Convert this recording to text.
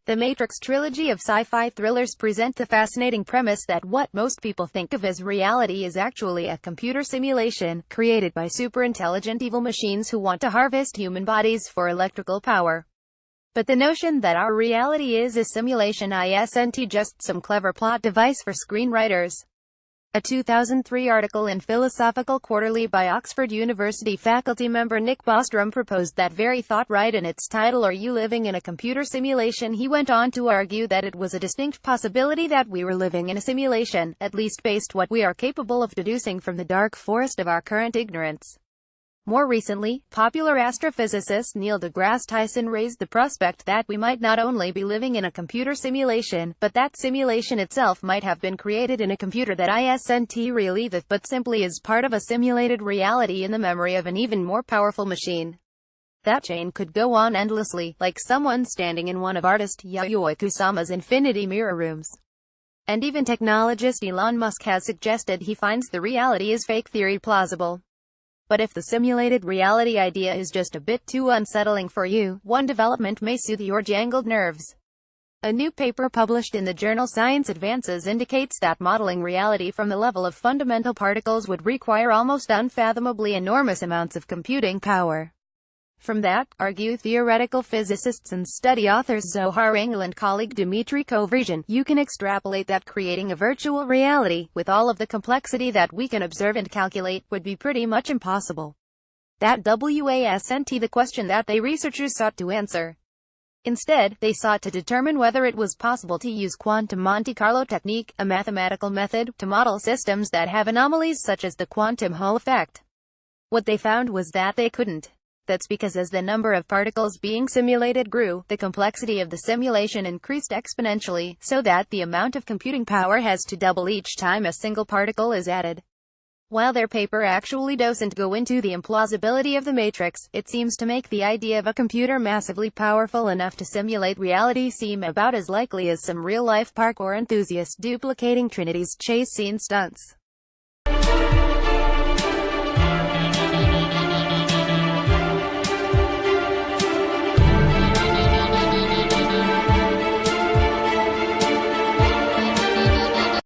The Matrix trilogy of sci-fi thrillers present the fascinating premise that what most people think of as reality is actually a computer simulation, created by super-intelligent evil machines who want to harvest human bodies for electrical power. But the notion that our reality is a simulation isn't just some clever plot device for screenwriters. A 2003 article in Philosophical Quarterly by Oxford University faculty member Nick Bostrom proposed that very thought right in its title. Are you living in a computer simulation? He went on to argue that it was a distinct possibility that we were living in a simulation, at least based what we are capable of deducing from the dark forest of our current ignorance. More recently, popular astrophysicist Neil deGrasse Tyson raised the prospect that we might not only be living in a computer simulation, but that simulation itself might have been created in a computer that isn't really that, but simply is part of a simulated reality in the memory of an even more powerful machine. That chain could go on endlessly, like someone standing in one of artist Yayoi Kusama's infinity mirror rooms. And even technologist Elon Musk has suggested he finds the reality is fake theory plausible. But if the simulated reality idea is just a bit too unsettling for you, one development may soothe your jangled nerves. A new paper published in the journal Science Advances indicates that modeling reality from the level of fundamental particles would require almost unfathomably enormous amounts of computing power. From that, argue theoretical physicists and study authors Zohar Engel and colleague Dmitry Kovrizhin, you can extrapolate that creating a virtual reality, with all of the complexity that we can observe and calculate, would be pretty much impossible. That wasn't the question that the researchers sought to answer. Instead, they sought to determine whether it was possible to use quantum Monte Carlo technique, a mathematical method, to model systems that have anomalies such as the quantum Hall effect. What they found was that they couldn't. That's because as the number of particles being simulated grew, the complexity of the simulation increased exponentially, so that the amount of computing power has to double each time a single particle is added. While their paper actually doesn't go into the implausibility of the matrix, it seems to make the idea of a computer massively powerful enough to simulate reality seem about as likely as some real-life parkour enthusiast duplicating Trinity's chase scene stunts.